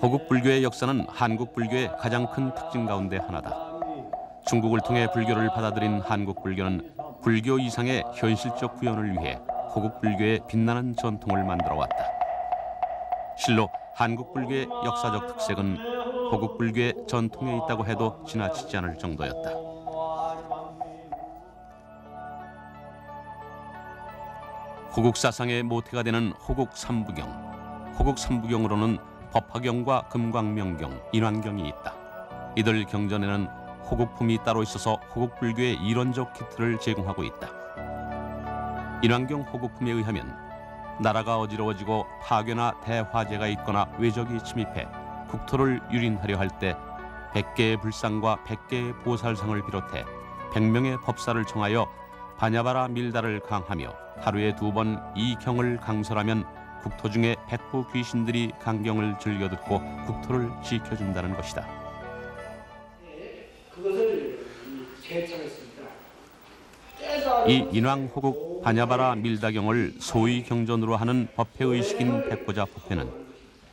호국 불교의 역사는 한국 불교의 가장 큰 특징 가운데 하나다. 중국을 통해 불교를 받아들인 한국 불교는 불교 이상의 현실적 구현을 위해 호국 불교의 빛나는 전통을 만들어 왔다. 실로 한국 불교의 역사적 특색은 호국 불교의 전통에 있다고 해도 지나치지 않을 정도였다. 호국 사상의 모태가 되는 호국 삼부경. 호국 삼부경으로는 법화경과 금광명경, 인왕경이 있다. 이들 경전에는 호국품이 따로 있어서 호국 불교의 이론적 기틀을 제공하고 있다. 인왕경 호국품에 의하면 나라가 어지러워지고 파괴나 대화재가 있거나 외적이 침입해 국토를 유린하려 할 때 100개의 불상과 100개의 보살상을 비롯해 100명의 법사를 청하여 바냐바라 밀다를 강하며 하루에 2번 이 경을 강설하면 국토 중에 백부 귀신들이 강경을 즐겨 듣고 국토를 지켜준다는 것이다. 그것을 제창했습니다. 이 인왕호국 바냐바라 밀다경을 소위 경전으로 하는 법회의식인 백보자 법회는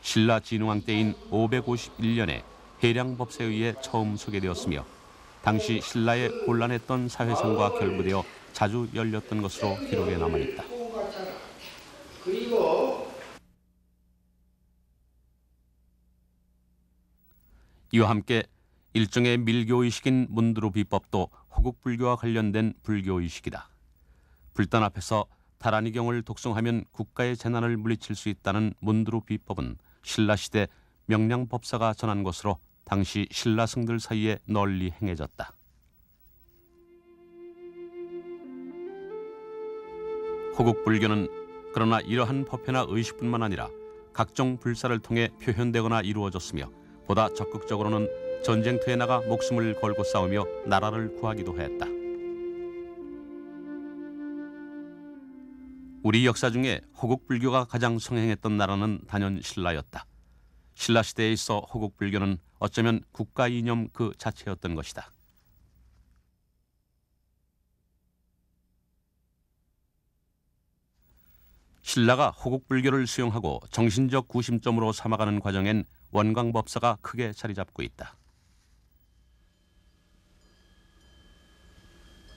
신라 진흥왕 때인 551년에 해량법세에 의해 처음 소개되었으며 당시 신라의 곤란했던 사회상과 결부되어 자주 열렸던 것으로 기록에 남아있다. 그리고 이와 함께 일종의 밀교의식인 문두루 비법도 호국 불교와 관련된 불교의식이다. 불단 앞에서 다라니경을 독송하면 국가의 재난을 물리칠 수 있다는 문두루 비법은 신라시대 명량법사가 전한 것으로 당시 신라승들 사이에 널리 행해졌다. 호국 불교는 그러나 이러한 법회나 의식뿐만 아니라 각종 불사를 통해 표현되거나 이루어졌으며 보다 적극적으로는 전쟁터에 나가 목숨을 걸고 싸우며 나라를 구하기도 했다. 우리 역사 중에 호국 불교가 가장 성행했던 나라는 단연 신라였다. 신라 시대에 있어 호국 불교는 어쩌면 국가 이념 그 자체였던 것이다. 신라가 호국 불교를 수용하고 정신적 구심점으로 삼아가는 과정엔 원광법사가 크게 자리 잡고 있다.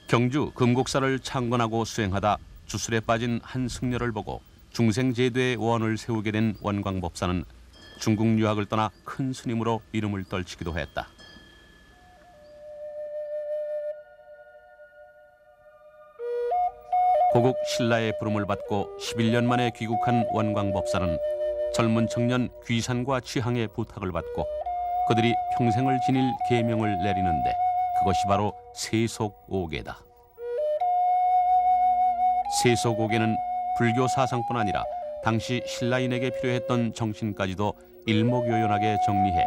경주 금곡사를 창건하고 수행하다 주술에 빠진 한 승려를 보고 중생제도의 원을 세우게 된 원광법사는 중국 유학을 떠나 큰 스님으로 이름을 떨치기도 했다. 고국 신라의 부름을 받고 11년 만에 귀국한 원광법사는 젊은 청년 귀산과 취향의 부탁을 받고 그들이 평생을 지닐 계명을 내리는데 그것이 바로 세속오계다. 세속오계는 불교 사상뿐 아니라 당시 신라인에게 필요했던 정신까지도 일목요연하게 정리해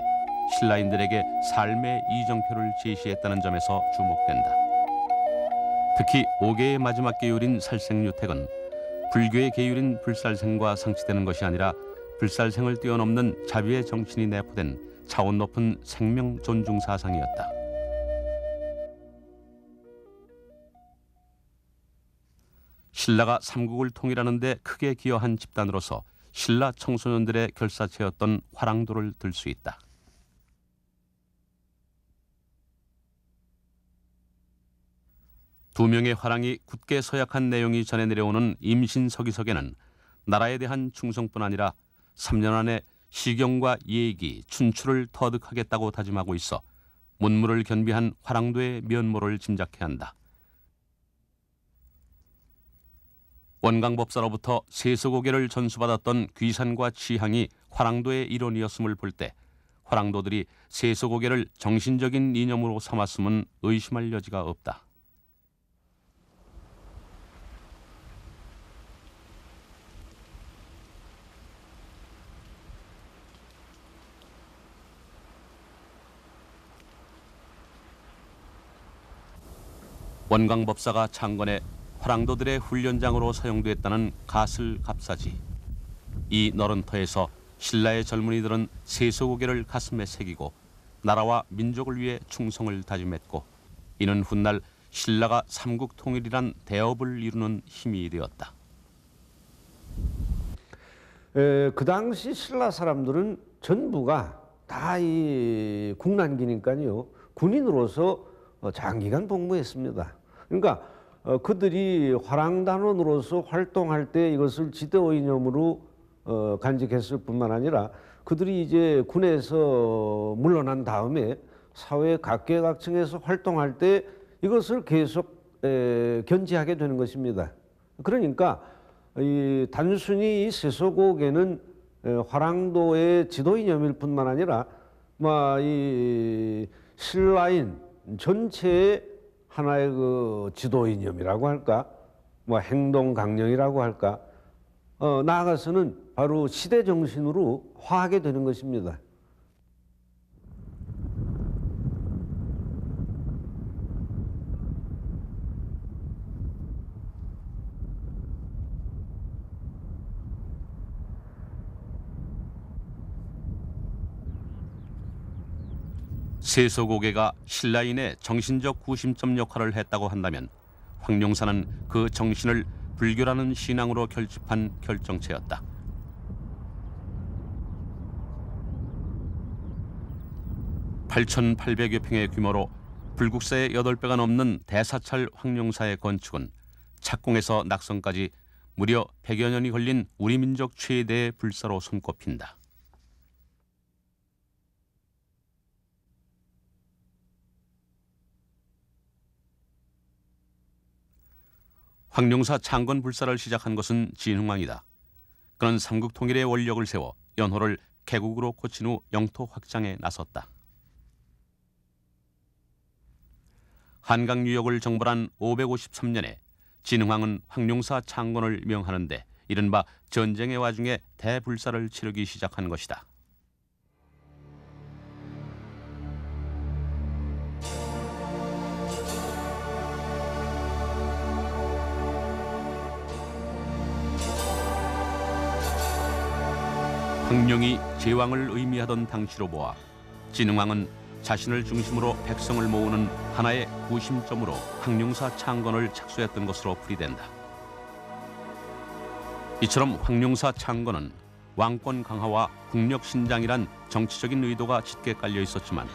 신라인들에게 삶의 이정표를 제시했다는 점에서 주목된다. 특히 오계의 마지막 계율인 살생유택은 불교의 계율인 불살생과 상치되는 것이 아니라 불살생을 뛰어넘는 자비의 정신이 내포된 차원 높은 생명 존중 사상이었다. 신라가 삼국을 통일하는 데 크게 기여한 집단으로서 신라 청소년들의 결사체였던 화랑도를 들 수 있다. 두 명의 화랑이 굳게 서약한 내용이 전해 내려오는 임신서기석에는 나라에 대한 충성뿐 아니라 3년 안에 시경과 예기, 춘추를 터득하겠다고 다짐하고 있어 문무를 겸비한 화랑도의 면모를 짐작해야 한다. 원광법사로부터 세속오계를 전수받았던 귀산과 취향이 화랑도의 일원이었음을 볼 때 화랑도들이 세속오계를 정신적인 이념으로 삼았음은 의심할 여지가 없다. 원광법사가 창건해 화랑도들의 훈련장으로 사용됐다는 가슬갑사지. 이 너른 터에서 신라의 젊은이들은 세속오계를 가슴에 새기고 나라와 민족을 위해 충성을 다짐했고 이는 훗날 신라가 삼국 통일이란 대업을 이루는 힘이 되었다. 그 당시 신라 사람들은 전부가 다 이 국난기니까요. 군인으로서 장기간 복무했습니다. 그러니까 그들이 화랑단원으로서 활동할 때 이것을 지도 이념으로 간직했을 뿐만 아니라 그들이 이제 군에서 물러난 다음에 사회 각계각층에서 활동할 때 이것을 계속 견지하게 되는 것입니다. 그러니까 단순히 이 세소곡에는 화랑도의 지도 이념일 뿐만 아니라 이 신라인 전체의 하나의 그 지도 이념이라고 할까, 행동 강령이라고 할까, 나아가서는 바로 시대 정신으로 화하게 되는 것입니다. 세소고개가 신라인의 정신적 구심점 역할을 했다고 한다면 황룡사는 그 정신을 불교라는 신앙으로 결집한 결정체였다. (8,800여) 평의 규모로 불국사의 8배가 넘는 대사찰 황룡사의 건축은 착공에서 낙성까지 무려 100여 년이 걸린 우리 민족 최대의 불사로 손꼽힌다. 황룡사 창건 불사를 시작한 것은 진흥왕이다. 그는 삼국 통일의 원력을 세워 연호를 개국으로 고친 후 영토 확장에 나섰다. 한강 유역을 정벌한 553년에 진흥왕은 황룡사 창건을 명하는데 이른바 전쟁의 와중에 대불사를 치르기 시작한 것이다. 황룡이 제왕을 의미하던 당시로 보아 진흥왕은 자신을 중심으로 백성을 모으는 하나의 구심점으로 황룡사 창건을 착수했던 것으로 풀이된다. 이처럼 황룡사 창건은 왕권 강화와 국력 신장이란 정치적인 의도가 짙게 깔려 있었지만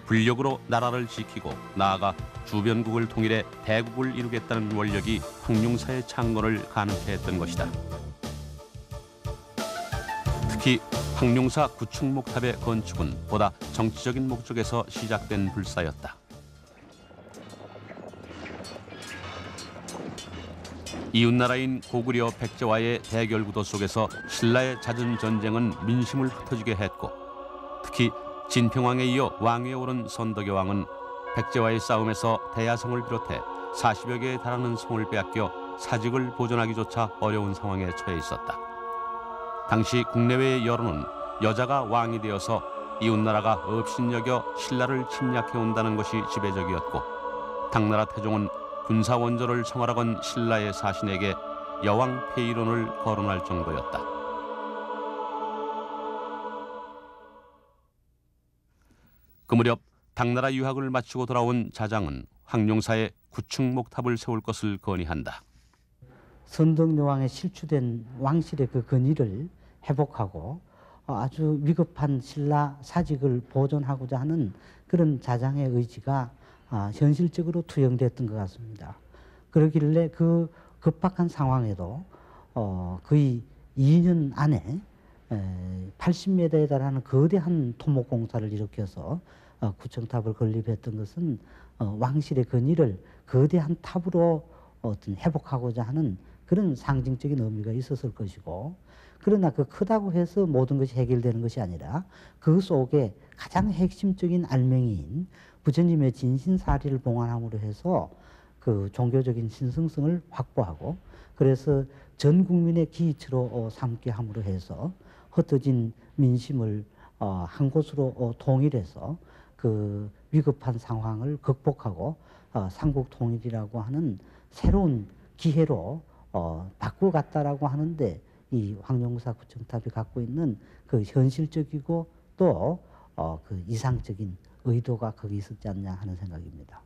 불력으로 나라를 지키고 나아가 주변국을 통일해 대국을 이루겠다는 원력이 황룡사의 창건을 가능케 했던 것이다. 특히 황룡사 구축목탑의 건축은 보다 정치적인 목적에서 시작된 불사였다. 이웃나라인 고구려 백제와의 대결 구도 속에서 신라의 잦은 전쟁은 민심을 흩어지게 했고 특히 진평왕에 이어 왕위에 오른 선덕여 왕은 백제와의 싸움에서 대야성을 비롯해 40여 개에 달하는 성을 빼앗겨 사직을 보존하기조차 어려운 상황에 처해 있었다. 당시 국내외의 여론은 여자가 왕이 되어서 이웃나라가 업신여겨 신라를 침략해온다는 것이 지배적이었고 당나라 태종은 군사원조를 청하라건 신라의 사신에게 여왕 폐위론을 거론할 정도였다. 그 무렵 당나라 유학을 마치고 돌아온 자장은 황룡사에 구축목탑을 세울 것을 건의한다. 선덕여왕에 실추된 왕실의 그 권위를 회복하고 아주 위급한 신라 사직을 보존하고자 하는 그런 자장의 의지가 현실적으로 투영됐던 것 같습니다. 그러길래 그 급박한 상황에도 거의 2년 안에 80m에 달하는 거대한 토목공사를 일으켜서 구청탑을 건립했던 것은 왕실의 권위를 거대한 탑으로 회복하고자 하는 그런 상징적인 의미가 있었을 것이고 그러나 그 크다고 해서 모든 것이 해결되는 것이 아니라 그 속에 가장 핵심적인 알맹이인 부처님의 진신사리를 봉안함으로 해서 그 종교적인 신성성을 확보하고 그래서 전 국민의 기치로 삼게 함으로 해서 흩어진 민심을 한 곳으로 통일해서 그 위급한 상황을 극복하고 삼국 통일이라고 하는 새로운 기회로 바꿔갔다라고 하는데 이 황룡사 구청탑이 갖고 있는 그 현실적이고 또 그 이상적인 의도가 거기 있었지 않냐 하는 생각입니다.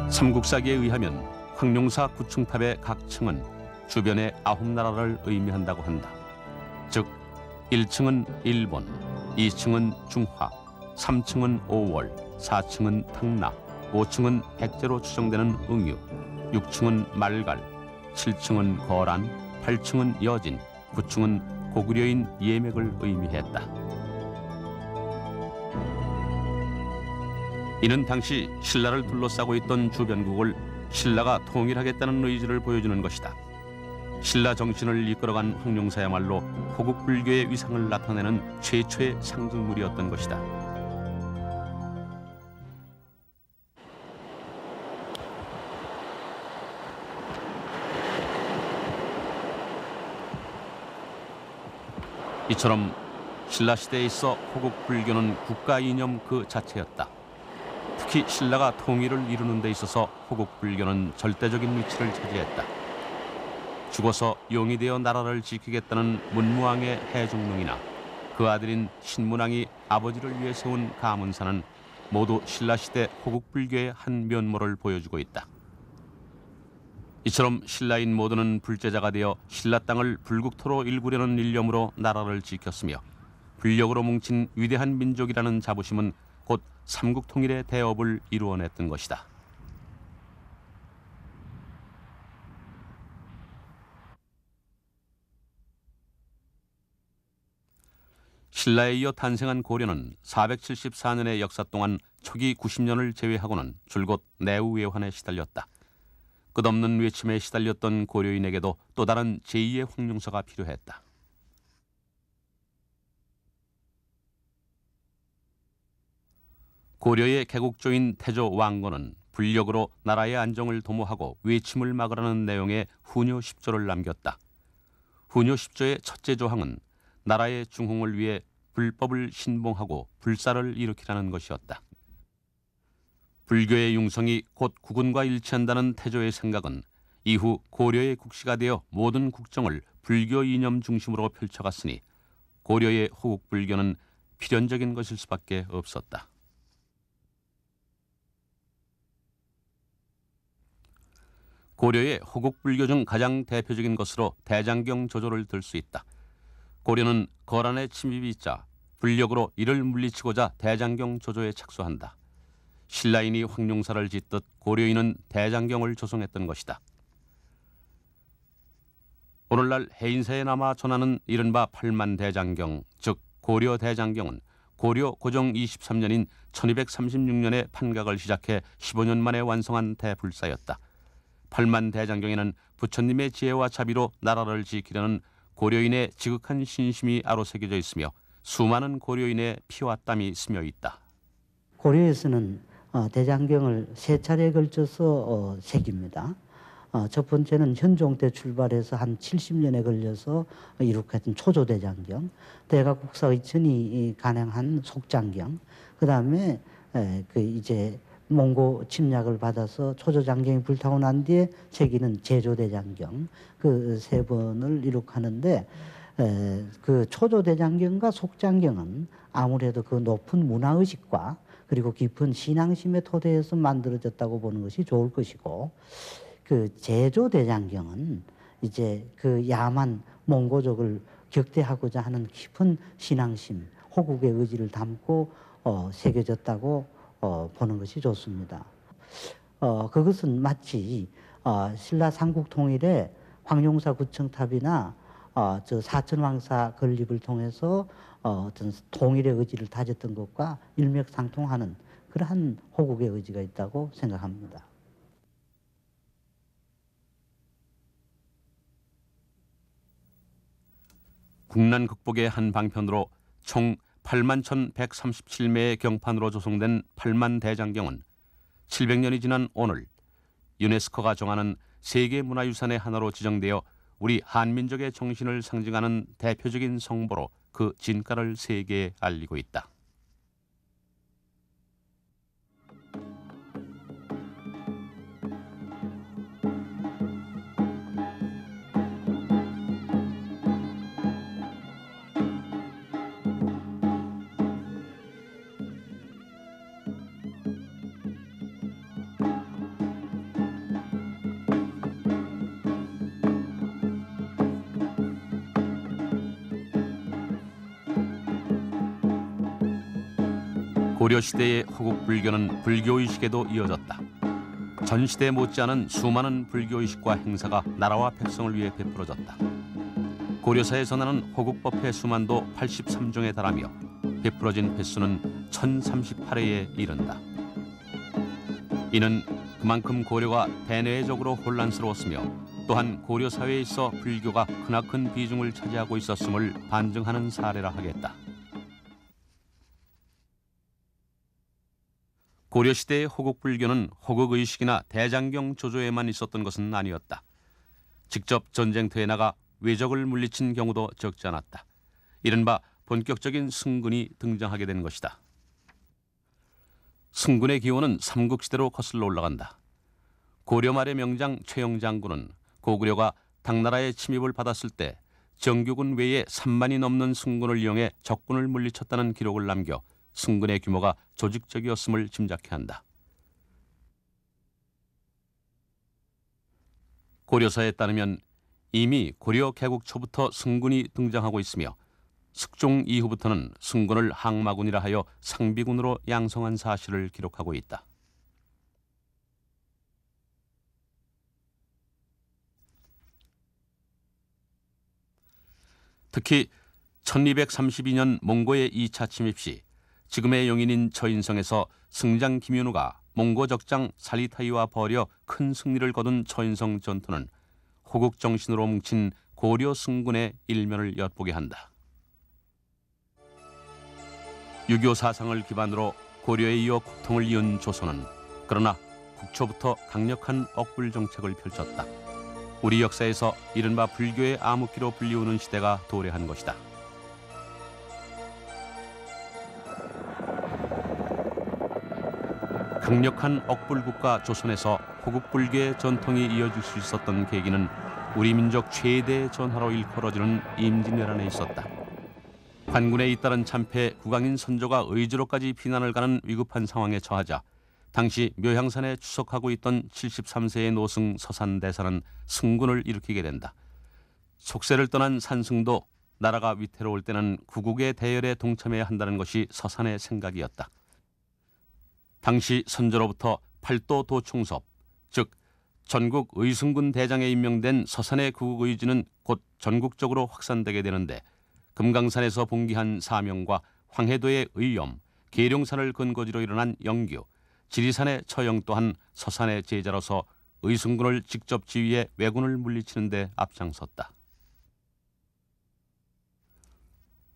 삼국사기에 의하면 황룡사 구층탑의 각 층은 주변의 9나라를 의미한다고 한다. 즉 1층은 일본, 2층은 중화, 3층은 5월, 4층은 당나, 5층은 백제로 추정되는 응유, 6층은 말갈, 7층은 거란, 8층은 여진, 9층은 고구려인 예맥을 의미했다. 이는 당시 신라를 둘러싸고 있던 주변국을 신라가 통일하겠다는 의지를 보여주는 것이다. 신라 정신을 이끌어간 황룡사야말로 호국 불교의 위상을 나타내는 최초의 상징물이었던 것이다. 이처럼 신라 시대에 있어 호국 불교는 국가 이념 그 자체였다. 특히 신라가 통일을 이루는 데 있어서 호국 불교는 절대적인 위치를 차지했다. 죽어서 용이 되어 나라를 지키겠다는 문무왕의 해중릉이나 그 아들인 신문왕이 아버지를 위해 세운 가문사는 모두 신라시대 호국불교의 한 면모를 보여주고 있다. 이처럼 신라인 모두는 불제자가 되어 신라 땅을 불국토로 일구려는 일념으로 나라를 지켰으며 불력으로 뭉친 위대한 민족이라는 자부심은 곧 삼국통일의 대업을 이루어냈던 것이다. 신라에 이어 탄생한 고려는 474년의 역사 동안 초기 90년을 제외하고는 줄곧 내후외환에 시달렸다. 끝없는 외침에 시달렸던 고려인에게도 또 다른 제2의 황룡사가 필요했다. 고려의 개국조인 태조 왕건은 불력으로 나라의 안정을 도모하고 외침을 막으라는 내용의 후뇨 10조를 남겼다. 후뇨 10조의 첫째 조항은 나라의 중흥을 위해 불법을 신봉하고 불사를 일으키라는 것이었다. 불교의 융성이 곧 국운과 일치한다는 태조의 생각은 이후 고려의 국시가 되어 모든 국정을 불교 이념 중심으로 펼쳐갔으니 고려의 호국불교는 필연적인 것일 수밖에 없었다. 고려의 호국불교 중 가장 대표적인 것으로 대장경 조조를 들 수 있다. 고려는 거란의 침입이 있자 불력으로 이를 물리치고자 대장경 조조에 착수한다. 신라인이 황룡사를 짓듯 고려인은 대장경을 조성했던 것이다. 오늘날 해인사에 남아 전하는 이른바 팔만대장경, 즉 고려대장경은 고려 고정 23년인 1236년에 판각을 시작해 15년 만에 완성한 대불사였다. 팔만대장경에는 부처님의 지혜와 자비로 나라를 지키려는 고려인의 지극한 신심이 아로새겨져 있으며 수많은 고려인의 피와 땀이 스며 있다. 고려에서는 대장경을 세 차례에 걸쳐서 새깁니다. 첫 번째는 현종 때 출발해서 한 70년에 걸려서 이룩했던 초조대장경, 대각국사 의천이 간행한 속장경, 그 다음에 이제 몽고 침략을 받아서 초조장경이 불타고 난 뒤에 새기는 제조대장경, 그 세 번을 이룩하는데 그 초조대장경과 속장경은 아무래도 그 높은 문화의식과 그리고 깊은 신앙심의 토대에서 만들어졌다고 보는 것이 좋을 것이고, 그 제조대장경은 이제 그 야만 몽고족을 격대하고자 하는 깊은 신앙심, 호국의 의지를 담고 새겨졌다고 보는 것이 좋습니다. 그것은 마치 신라 삼국 통일에 황룡사 구청탑이나 저 사천왕사 건립을 통해서 어떤 통일의 의지를 다졌던 것과 일맥상통하는 그러한 호국의 의지가 있다고 생각합니다. 국난 극복의 한 방편으로 총 81,137매의 경판으로 조성된 팔만대장경은 700년이 지난 오늘 유네스코가 정하는 세계문화유산의 하나로 지정되어 우리 한민족의 정신을 상징하는 대표적인 성보로 그 진가를 세계에 알리고 있다. 고려 시대의 호국 불교는 불교의식에도 이어졌다. 전 시대 못지않은 수많은 불교의식과 행사가 나라와 백성을 위해 베풀어졌다. 고려사에 전하는 호국법회 수만도 83종에 달하며 베풀어진 횟수는 1038회에 이른다. 이는 그만큼 고려가 대내적으로 혼란스러웠으며 또한 고려 사회에 있어 불교가 크나큰 비중을 차지하고 있었음을 반증하는 사례라 하겠다. 고려 시대의 호국 불교는 호국 의식이나 대장경 조조에만 있었던 것은 아니었다. 직접 전쟁터에 나가 외적을 물리친 경우도 적지 않았다. 이른바 본격적인 승군이 등장하게 된 것이다. 승군의 기원은 삼국시대로 거슬러 올라간다. 고려 말의 명장 최영 장군은 고구려가 당나라의 침입을 받았을 때 정규군 외에 3만이 넘는 승군을 이용해 적군을 물리쳤다는 기록을 남겨 승군의 규모가 조직적이었음을 짐작케 한다. 고려사에 따르면 이미 고려 개국 초부터 승군이 등장하고 있으며 숙종 이후부터는 승군을 항마군이라 하여 상비군으로 양성한 사실을 기록하고 있다. 특히 1232년 몽고의 2차 침입 시 지금의 용인인 처인성에서 승장 김윤우가 몽고 적장 살리타이와 벌여 큰 승리를 거둔 처인성 전투는 호국 정신으로 뭉친 고려 승군의 일면을 엿보게 한다. 유교 사상을 기반으로 고려에 이어 국통을 이은 조선은 그러나 국초부터 강력한 억불 정책을 펼쳤다. 우리 역사에서 이른바 불교의 암흑기로 불리우는 시대가 도래한 것이다. 강력한 억불국가 조선에서 호국불교의 전통이 이어질 수 있었던 계기는 우리 민족 최대의 전화로 일컬어지는 임진왜란에 있었다. 관군에 잇따른 참패 국왕인 선조가 의주로까지 피난을 가는 위급한 상황에 처하자 당시 묘향산에 추석하고 있던 73세의 노승 서산대사는 승군을 일으키게 된다. 속세를 떠난 산승도 나라가 위태로울 때는 구국의 대열에 동참해야 한다는 것이 서산의 생각이었다. 당시 선조로부터 팔도 도총섭, 즉 전국 의승군 대장에 임명된 서산의 구국 의지는 곧 전국적으로 확산되게 되는데 금강산에서 봉기한 사명과 황해도의 의염, 계룡산을 근거지로 일어난 영규, 지리산의 처영 또한 서산의 제자로서 의승군을 직접 지휘해 왜군을 물리치는 데 앞장섰다.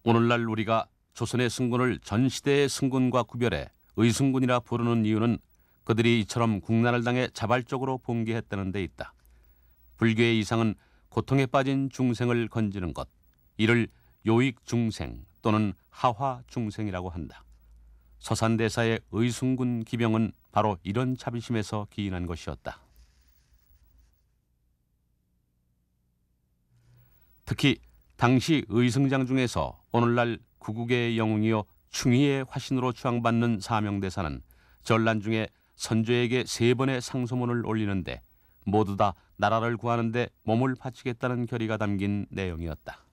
오늘날 우리가 조선의 승군을 전 시대의 승군과 구별해 의승군이라 부르는 이유는 그들이 이처럼 국난을 당해 자발적으로 봉기했다는 데 있다. 불교의 이상은 고통에 빠진 중생을 건지는 것, 이를 요익중생 또는 하화중생이라고 한다. 서산대사의 의승군 기병은 바로 이런 자비심에서 기인한 것이었다. 특히 당시 의승장 중에서 오늘날 구국의 영웅이요 충의의 화신으로 추앙받는 사명대사는 전란 중에 선조에게 3번의 상소문을 올리는데 모두 다 나라를 구하는 데 몸을 바치겠다는 결의가 담긴 내용이었다.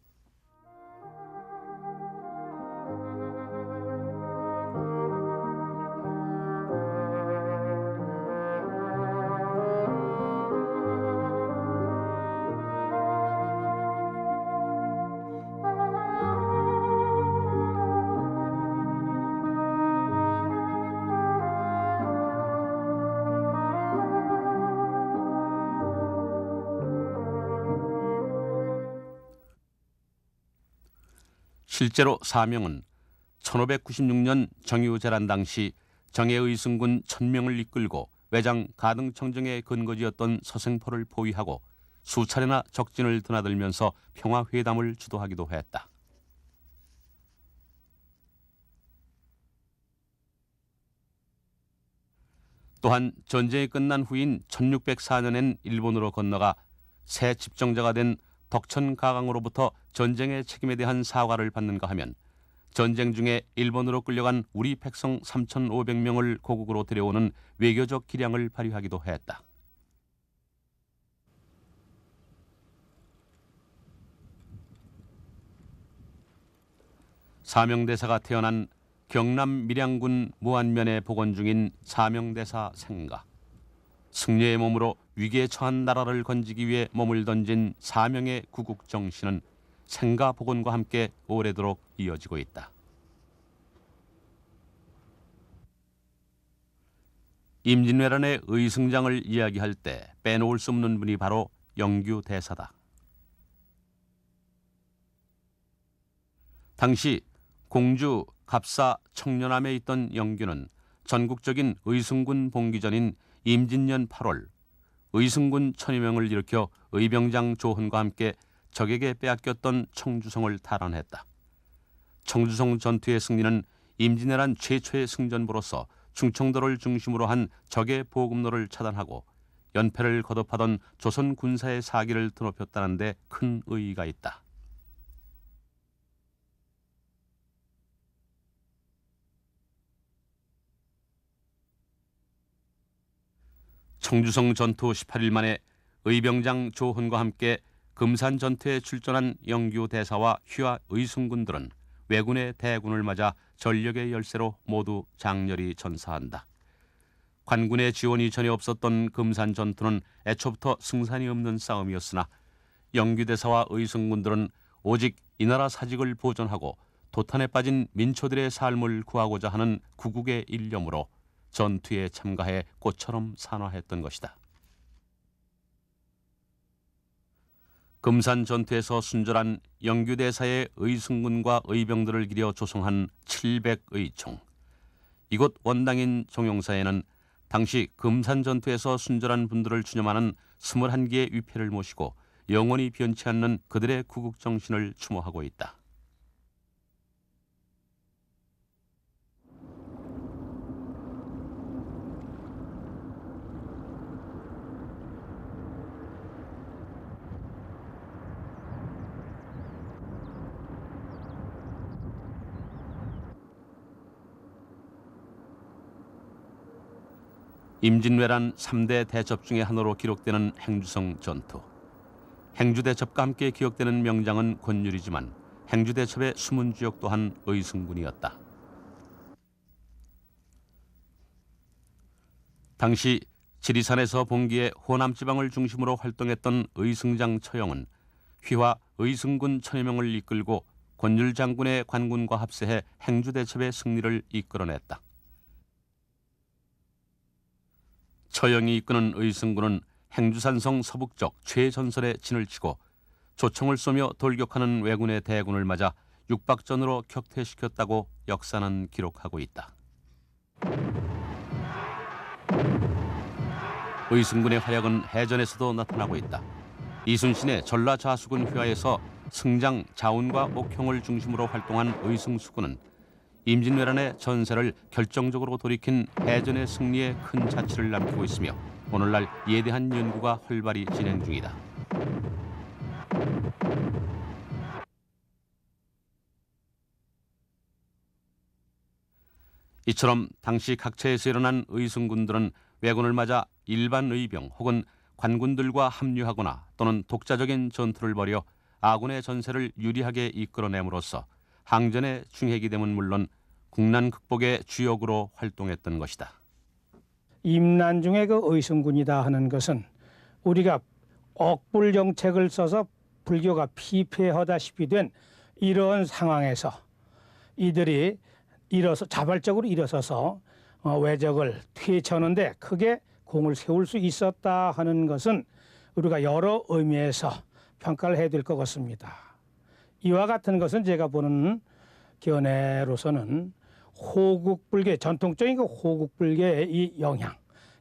실제로 사명은 1596년 정유재란 당시 정예의승군 1000명을 이끌고 외장 가등청정의 근거지였던 서생포를 포위하고 수차례나 적진을 드나들면서 평화회담을 주도하기도 했다. 또한 전쟁이 끝난 후인 1604년엔 일본으로 건너가 새 집정자가 된 덕천가강으로부터 전쟁의 책임에 대한 사과를 받는가 하면 전쟁 중에 일본으로 끌려간 우리 백성 3,500명을 고국으로 데려오는 외교적 기량을 발휘하기도 했다. 사명대사가 태어난 경남 밀양군 무안면에 복원 중인 사명대사 생가. 승려의 몸으로 위기에 처한 나라를 건지기 위해 몸을 던진 사명의 구국 정신은 생가 복원과 함께 오래도록 이어지고 있다. 임진왜란의 의승장을 이야기할 때 빼놓을 수 없는 분이 바로 영규 대사다. 당시 공주 갑사 청년함에 있던 영규는 전국적인 의승군 봉기 전인 임진년 8월 의승군 1000여 명을 일으켜 의병장 조헌과 함께 적에게 빼앗겼던 청주성을 탈환했다. 청주성 전투의 승리는 임진왜란 최초의 승전부로서 충청도를 중심으로 한 적의 보급로를 차단하고 연패를 거듭하던 조선 군사의 사기를 드높였다는 데 큰 의의가 있다. 청주성 전투 18일 만에 의병장 조헌과 함께 금산 전투에 출전한 영규 대사와 휘하 의승군들은 왜군의 대군을 맞아 전력의 열세로 모두 장렬히 전사한다. 관군의 지원이 전혀 없었던 금산 전투는 애초부터 승산이 없는 싸움이었으나 영규 대사와 의승군들은 오직 이 나라 사직을 보존하고 도탄에 빠진 민초들의 삶을 구하고자 하는 구국의 일념으로 전투에 참가해 꽃처럼 산화했던 것이다. 금산 전투에서 순절한 영규 대사의 의승군과 의병들을 기려 조성한 700의총. 이곳 원당인 종용사에는 당시 금산 전투에서 순절한 분들을 추념하는 21개의 위패를 모시고 영원히 변치 않는 그들의 구국 정신을 추모하고 있다. 임진왜란 3대 대첩 중의 하나로 기록되는 행주성 전투. 행주대첩과 함께 기억되는 명장은 권율이지만 행주대첩의 숨은 주역 또한 의승군이었다. 당시 지리산에서 봉기해 호남지방을 중심으로 활동했던 의승장 처형은 휘하 의승군 1000여 명을 이끌고 권율 장군의 관군과 합세해 행주대첩의 승리를 이끌어냈다. 처형이 이끄는 의승군은 행주산성 서북쪽 최전선에 진을 치고 조총을 쏘며 돌격하는 왜군의 대군을 맞아 육박전으로 격퇴시켰다고 역사는 기록하고 있다. 의승군의 활약은 해전에서도 나타나고 있다. 이순신의 전라좌수군 휘하에서 승장, 자운과 옥형을 중심으로 활동한 의승수군은 임진왜란의 전세를 결정적으로 돌이킨 해전의 승리에 큰 자취를 남기고 있으며 오늘날 이에 대한 연구가 활발히 진행 중이다. 이처럼 당시 각처에서 일어난 의승군들은 왜군을 맞아 일반 의병 혹은 관군들과 합류하거나 또는 독자적인 전투를 벌여 아군의 전세를 유리하게 이끌어냄으로써 항전의 중핵이 됨은 물론 국난 극복의 주역으로 활동했던 것이다. 임난 중에 그 의승군이다 하는 것은 우리가 억불 정책을 써서 불교가 피폐하다시피 된 이런 상황에서 이들이 자발적으로 일어서서 왜적을 퇴치하는데 크게 공을 세울 수 있었다 하는 것은 우리가 여러 의미에서 평가를 해야 될 것 같습니다. 이와 같은 것은 제가 보는 견해로서는 호국불교, 전통적인 그 호국불교의 이 영향,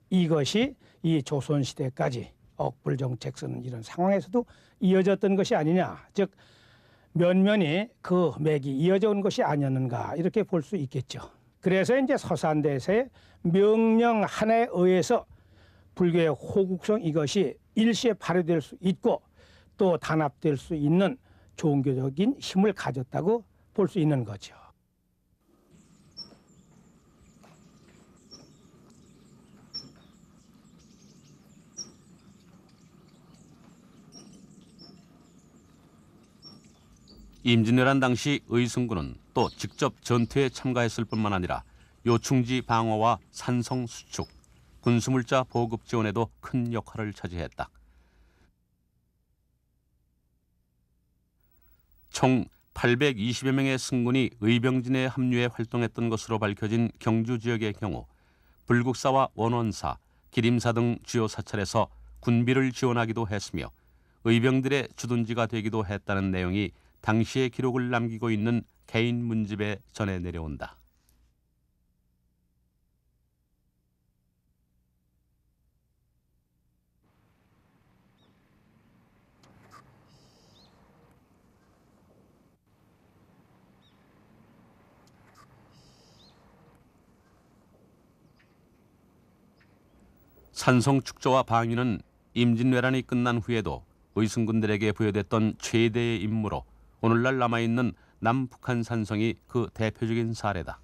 이것이 이 조선시대까지 억불정책 쓰는 이런 상황에서도 이어졌던 것이 아니냐, 즉 면면이 그 맥이 이어져 온 것이 아니었는가 이렇게 볼 수 있겠죠. 그래서 이제 서산대세의 명령 하나에 의해서 불교의 호국성 이것이 일시에 발휘될 수 있고 또 단합될 수 있는 종교적인 힘을 가졌다고 볼 수 있는 거죠. 임진왜란 당시 의승군은 또 직접 전투에 참가했을 뿐만 아니라 요충지 방어와 산성 수축, 군수물자 보급 지원에도 큰 역할을 차지했다. 총 820여 명의 승군이 의병진에 합류해 활동했던 것으로 밝혀진 경주 지역의 경우 불국사와 원원사, 기림사 등 주요 사찰에서 군비를 지원하기도 했으며 의병들의 주둔지가 되기도 했다는 내용이 당시의 기록을 남기고 있는 개인 문집에 전해 내려온다. 산성 축조와 방위는 임진왜란이 끝난 후에도 의승군들에게 부여됐던 최대의 임무로 오늘날 남아있는 남북한 산성이 그 대표적인 사례다.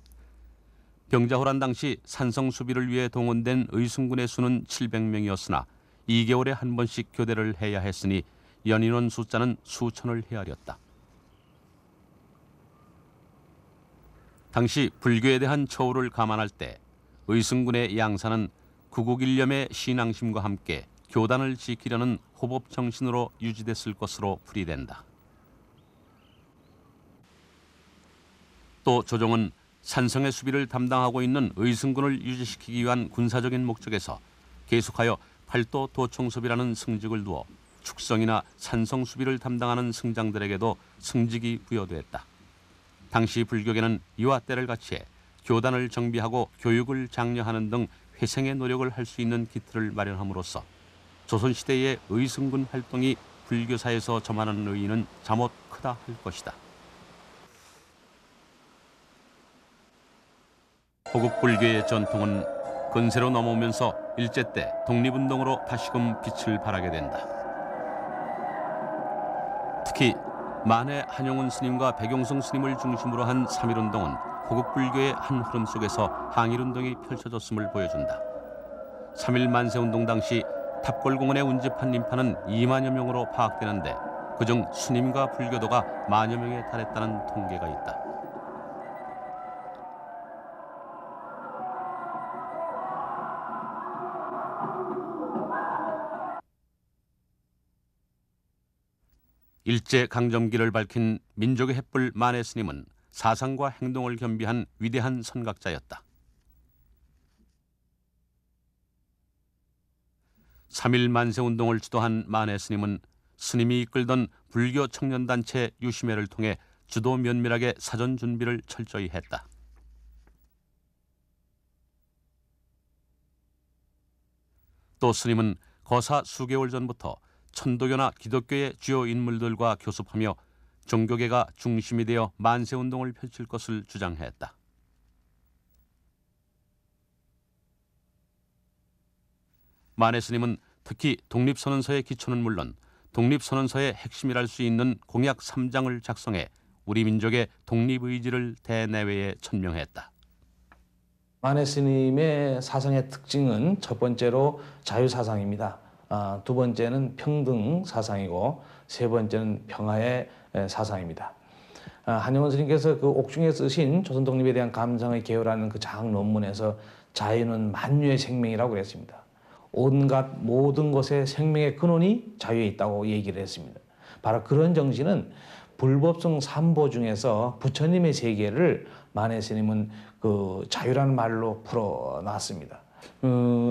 병자호란 당시 산성 수비를 위해 동원된 의승군의 수는 700명이었으나 2개월에 한 번씩 교대를 해야 했으니 연인원 숫자는 수천을 헤아렸다. 당시 불교에 대한 처우를 감안할 때 의승군의 양사는 구국일념의 신앙심과 함께 교단을 지키려는 호법 정신으로 유지됐을 것으로 풀이된다. 또 조정은 산성의 수비를 담당하고 있는 의승군을 유지시키기 위한 군사적인 목적에서 계속하여 팔도 도총섭이라는 승직을 두어 축성이나 산성 수비를 담당하는 승장들에게도 승직이 부여됐다. 당시 불교계는 이와 때를 같이해 교단을 정비하고 교육을 장려하는 등 회생의 노력을 할 수 있는 기틀을 마련함으로써 조선시대의 의승군 활동이 불교사에서 점하는 의의는 잠옷 크다 할 것이다. 호국 불교의 전통은 근세로 넘어오면서 일제 때 독립운동으로 다시금 빛을 발하게 된다. 특히 만해 한용운 스님과 백용성 스님을 중심으로 한 3.1운동은 호국 불교의 한 흐름 속에서 항일운동이 펼쳐졌음을 보여준다. 3.1 만세운동 당시 탑골공원에 운집한 인파는 2만여 명으로 파악되는데 그중 스님과 불교도가 만여 명에 달했다는 통계가 있다. 일제 강점기를 밝힌 민족의 햇불 만해 스님은 사상과 행동을 겸비한 위대한 선각자였다. 3.1 만세운동을 주도한 만해 스님은 스님이 이끌던 불교 청년단체 유심회를 통해 주도 면밀하게 사전 준비를 철저히 했다. 또 스님은 거사 수개월 전부터 천도교나 기독교의 주요 인물들과 교섭하며 종교계가 중심이 되어 만세운동을 펼칠 것을 주장했다. 만해 스님은 특히 독립선언서의 기초는 물론 독립선언서의 핵심이랄 수 있는 공약 3장을 작성해 우리 민족의 독립의지를 대내외에 천명했다. 만해 스님의 사상의 특징은 첫 번째로 자유사상입니다. 두 번째는 평등 사상이고 세 번째는 평화의 사상입니다. 한용운 스님께서 그 옥중에 쓰신 조선 독립에 대한 감성의 개요라는 그 장 논문에서 자유는 만유의 생명이라고 그랬습니다. 온갖 모든 것의 생명의 근원이 자유에 있다고 얘기를 했습니다. 바로 그런 정신은 불법성 삼보 중에서 부처님의 세계를 만해 스님은 그 자유라는 말로 풀어놨습니다.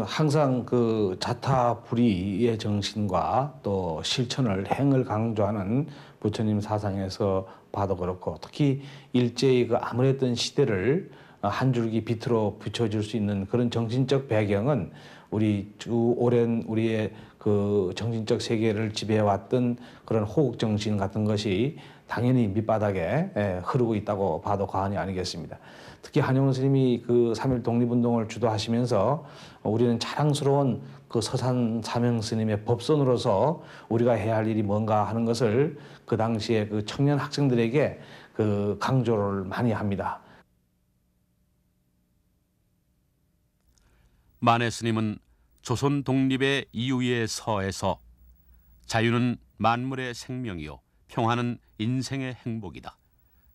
항상 그 자타불이의 정신과 또 실천을 행을 강조하는 부처님 사상에서 봐도 그렇고 특히 일제의 그 암울했던 시대를 한 줄기 빛으로 비춰줄 수 있는 그런 정신적 배경은 우리 오랜 우리의 그 정신적 세계를 지배해왔던 그런 호국 정신 같은 것이 당연히 밑바닥에 흐르고 있다고 봐도 과언이 아니겠습니다. 특히 한용운 스님이 그 3.1 독립운동을 주도하시면서 우리는 자랑스러운 그 서산 사명 스님의 법선으로서 우리가 해야 할 일이 뭔가 하는 것을 그 당시에 그 청년 학생들에게 그 강조를 많이 합니다. 만해 스님은 조선 독립의 이유의 서에서 자유는 만물의 생명이요 평화는 인생의 행복이다.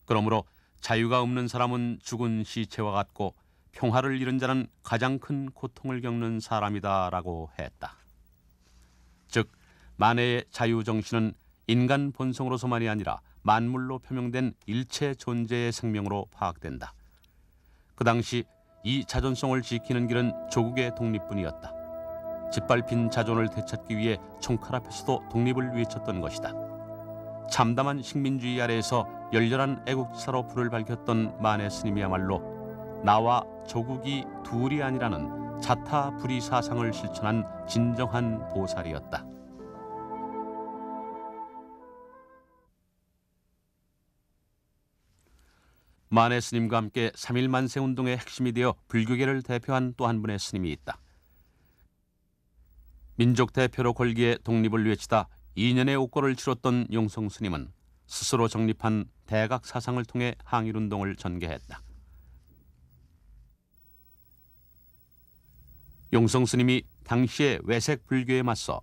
그러므로 자유가 없는 사람은 죽은 시체와 같고 평화를 잃은 자는 가장 큰 고통을 겪는 사람이다라고 했다. 즉 만해의 자유정신은 인간 본성으로서만이 아니라 만물로 표명된 일체 존재의 생명으로 파악된다. 그 당시 이 자존성을 지키는 길은 조국의 독립뿐이었다. 짓밟힌 자존을 되찾기 위해 총칼 앞에서도 독립을 외쳤던 것이다. 참담한 식민주의 아래에서 열렬한 애국지사로 불을 밝혔던 만해 스님이야말로 나와 조국이 둘이 아니라는 자타불의 사상을 실천한 진정한 보살이었다. 만해 스님과 함께 3.1 만세운동의 핵심이 되어 불교계를 대표한 또 한 분의 스님이 있다. 민족 대표로 걸기에 독립을 외치다 2년의 옥고를 치렀던 용성 스님은 스스로 정립한 대각 사상을 통해 항일운동을 전개했다. 용성 스님이 당시의 외색 불교에 맞서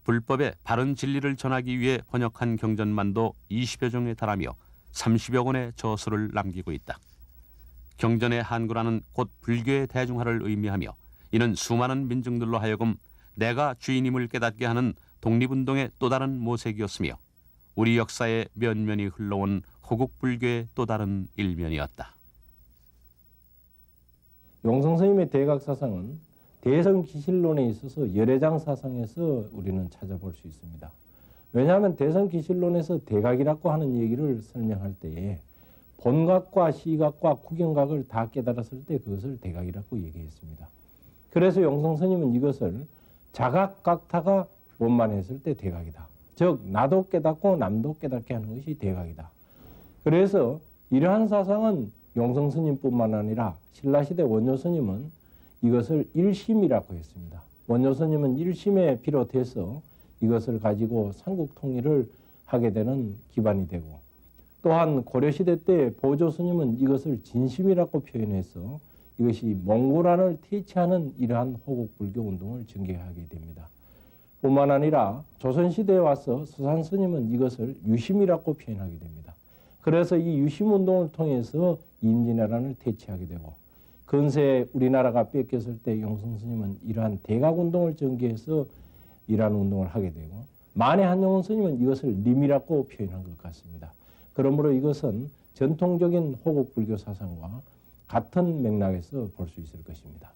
불법의 바른 진리를 전하기 위해 번역한 경전만도 20여 종에 달하며 30여 권의 저서를 남기고 있다. 경전의 한구라는 곧 불교의 대중화를 의미하며 이는 수많은 민중들로 하여금 내가 주인임을 깨닫게 하는 독립운동의 또 다른 모색이었으며 우리 역사의 면면이 흘러온 호국불교의 또 다른 일면이었다. 용성 스님의 대각 사상은 대성기실론에 있어서 열애장 사상에서 우리는 찾아볼 수 있습니다. 왜냐하면 대성기실론에서 대각이라고 하는 얘기를 설명할 때에 본각과 시각과 구경각을 다 깨달았을 때 그것을 대각이라고 얘기했습니다. 그래서 용성 스님은 이것을 자각각타가 원만했을 때 대각이다. 즉 나도 깨닫고 남도 깨닫게 하는 것이 대각이다. 그래서 이러한 사상은 용성 스님뿐만 아니라 신라시대 원효 스님은 이것을 일심이라고 했습니다. 원효 스님은 일심에 비롯해서 이것을 가지고 삼국 통일을 하게 되는 기반이 되고 또한 고려시대 때 보조 스님은 이것을 진심이라고 표현해서 이것이 몽고란을 퇴치하는 이러한 호국불교 운동을 전개하게 됩니다. 뿐만 아니라 조선시대에 와서 서산 스님은 이것을 유심이라고 표현하게 됩니다. 그래서 이 유심운동을 통해서 임진왜란을 퇴치하게 되고 근세에 우리나라가 뺏겼을 때 용성 스님은 이러한 대각운동을 전개해서 이러한 운동을 하게 되고 만해 한용운 스님은 이것을 림이라고 표현한 것 같습니다. 그러므로 이것은 전통적인 호국불교 사상과 같은 맥락에서 볼 수 있을 것입니다.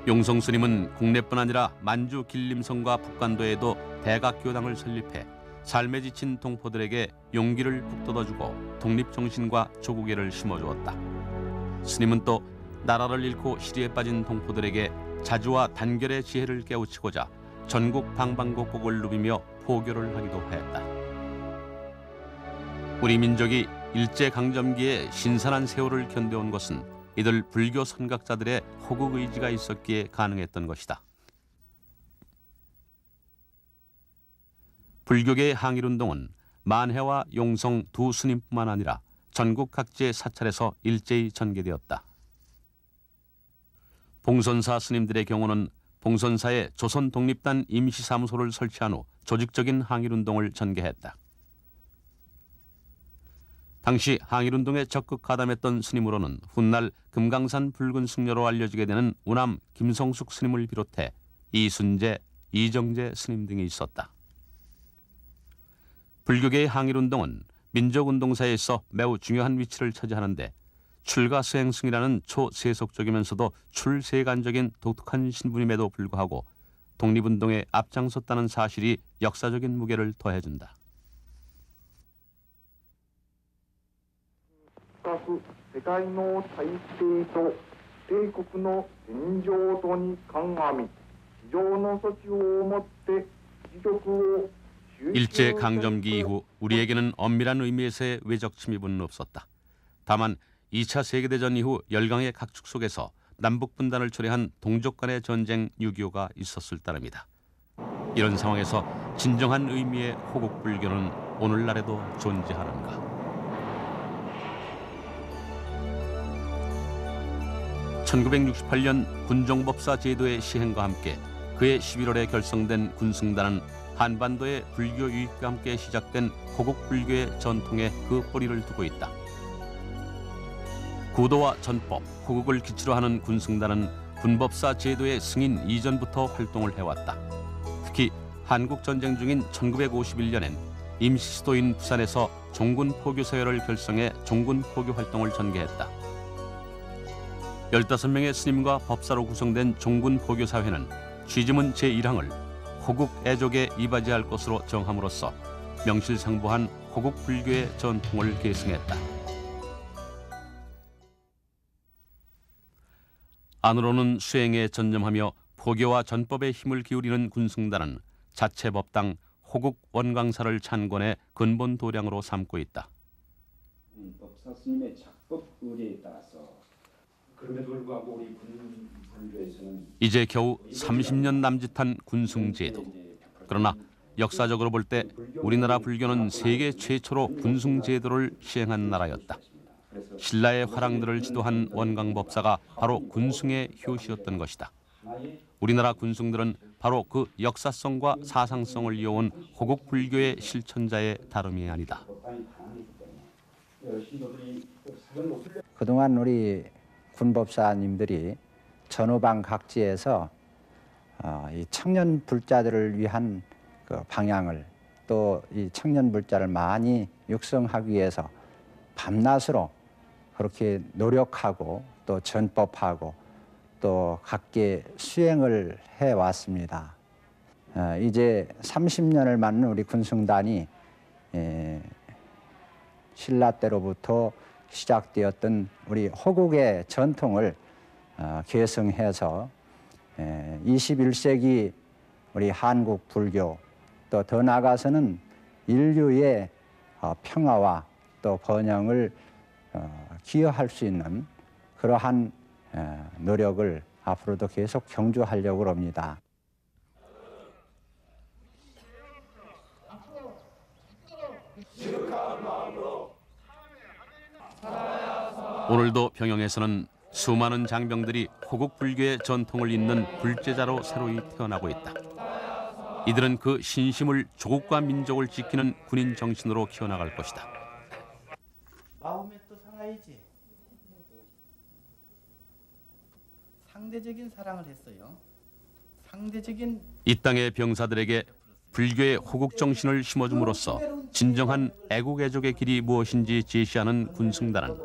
용성 스님은 국내뿐 아니라 만주 길림성과 북간도에도 대각교당을 설립해 삶에 지친 동포들에게 용기를 북돋아주고 독립정신과 조국애를 심어주었다. 스님은 또 나라를 잃고 시리에 빠진 동포들에게 자주와 단결의 지혜를 깨우치고자 전국 방방곡곡을 누비며 포교를 하기도 했다. 우리 민족이 일제강점기에 신선한 세월을 견뎌온 것은 이들 불교 선각자들의 호국 의지가 있었기에 가능했던 것이다. 불교계의 항일운동은 만해와 용성 두 스님뿐만 아니라 전국 각지의 사찰에서 일제히 전개되었다. 봉선사 스님들의 경우는 봉선사에 조선 독립단 임시사무소를 설치한 후 조직적인 항일운동을 전개했다. 당시 항일운동에 적극 가담했던 스님으로는 훗날 금강산 붉은 승려로 알려지게 되는 우남 김성숙 스님을 비롯해 이순재, 이정재 스님 등이 있었다. 불교계의 항일운동은 민족운동사에서 매우 중요한 위치를 차지하는데 출가수행승이라는 초세속적이면서도 출세간적인 독특한 신분임에도 불구하고 독립운동에 앞장섰다는 사실이 역사적인 무게를 더해준다. 世界の大勢と帝国の現状とに鑑み非常の措置をもって自局を 일제강점기 이후 우리에게는 엄밀한 의미에서의 외적 침입은 없었다. 다만 2차 세계대전 이후 열강의 각축 속에서 남북 분단을 초래한 동족 간의 전쟁 6.25가 있었을 따름이다. 이런 상황에서 진정한 의미의 호국불교는 오늘날에도 존재하는가? 1968년 군종법사 제도의 시행과 함께 그해 11월에 결성된 군승단은 한반도의 불교 유입과 함께 시작된 호국 불교의 전통에 그 뿌리를 두고 있다. 구도와 전법, 호국을 기치로 하는 군승단은 군법사 제도의 승인 이전부터 활동을 해왔다. 특히 한국전쟁 중인 1951년엔 임시 수도인 부산에서 종군포교사회를 결성해 종군포교 활동을 전개했다. 15명의 스님과 법사로 구성된 종군포교사회는 취지문 제1항을 호국 애족에 이바지할 것으로 정함으로써 명실상부한 호국 불교의 전통을 계승했다. 안으로는 수행에 전념하며 포교와 전법에 힘을 기울이는 군승단은 자체 법당 호국 원광사를 찬권의 근본 도량으로 삼고 있다. 법사 스님의 작법 의례에 따라서 그럼에도 불구하고 우리 불교에서는 이제 겨우 30년 남짓한 군승제도. 그러나 역사적으로 볼 때 우리나라 불교는 세계 최초로 군승제도를 시행한 나라였다. 신라의 화랑들을 지도한 원광법사가 바로 군승의 효시였던 것이다. 우리나라 군승들은 바로 그 역사성과 사상성을 이어온 호국 불교의 실천자의 다름이 아니다. 그동안 우리 군법사님들이 전후방 각지에서 이 청년 불자들을 위한 그 방향을 또 이 청년 불자를 많이 육성하기 위해서 밤낮으로 그렇게 노력하고 또 전법하고 또 각계 수행을 해왔습니다. 이제 30년을 맞는 우리 군승단이 신라 때로부터 시작되었던 우리 호국의 전통을 계승해서 21세기 우리 한국 불교 또 더 나아가서는 인류의 평화와 또 번영을 기여할 수 있는 그러한 노력을 앞으로도 계속 경주하려고 합니다. 오늘도 병영에서는 수많은 장병들이 호국 불교의 전통을 잇는 불제자로 새로이 태어나고 있다. 이들은 그 신심을 조국과 민족을 지키는 군인 정신으로 키워나갈 것이다. 마음에 또 상하이지. 상대적인 사랑을 했어요. 상대적인 이 땅의 병사들에게 불교의 호국 정신을 심어줌으로써 진정한 애국 애족의 길이 무엇인지 제시하는 군승단은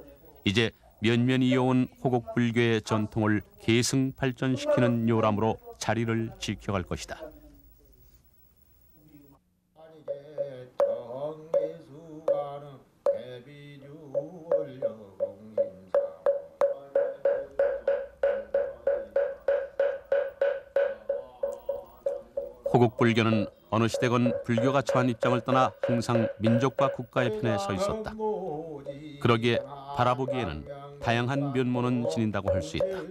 이제 면면이 이어온 호국 불교의 전통을 계승 발전시키는 요람으로 자리를 지켜갈 것이다. 호국 불교는 어느 시대건 불교가 처한 입장을 떠나 항상 민족과 국가의 편에 서 있었다. 그러기에 바라보기에는 다양한 면모는 지닌다고 할 수 있다.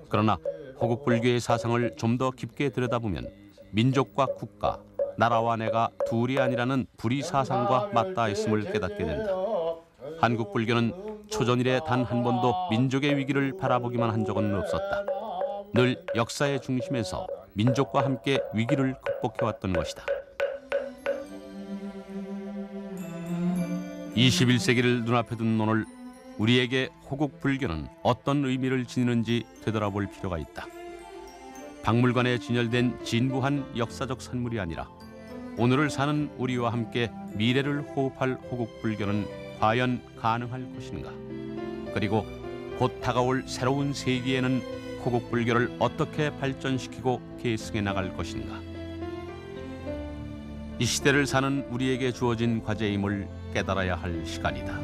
그러나 호국 불교의 사상을 좀 더 깊게 들여다보면 민족과 국가, 나라와 내가 둘이 아니라는 불의 사상과 맞닿아 있음을 깨닫게 된다. 한국 불교는 초전 이래 단 한 번도 민족의 위기를 바라보기만 한 적은 없었다. 늘 역사의 중심에서 민족과 함께 위기를 극복해왔던 것이다. 21세기를 눈앞에 둔 오늘 우리에게 호국 불교는 어떤 의미를 지니는지 되돌아볼 필요가 있다. 박물관에 진열된 진부한 역사적 산물이 아니라 오늘을 사는 우리와 함께 미래를 호흡할 호국 불교는 과연 가능할 것인가? 그리고 곧 다가올 새로운 세기에는 호국 불교를 어떻게 발전시키고 계승해 나갈 것인가? 이 시대를 사는 우리에게 주어진 과제임을 깨달아야 할 시간이다.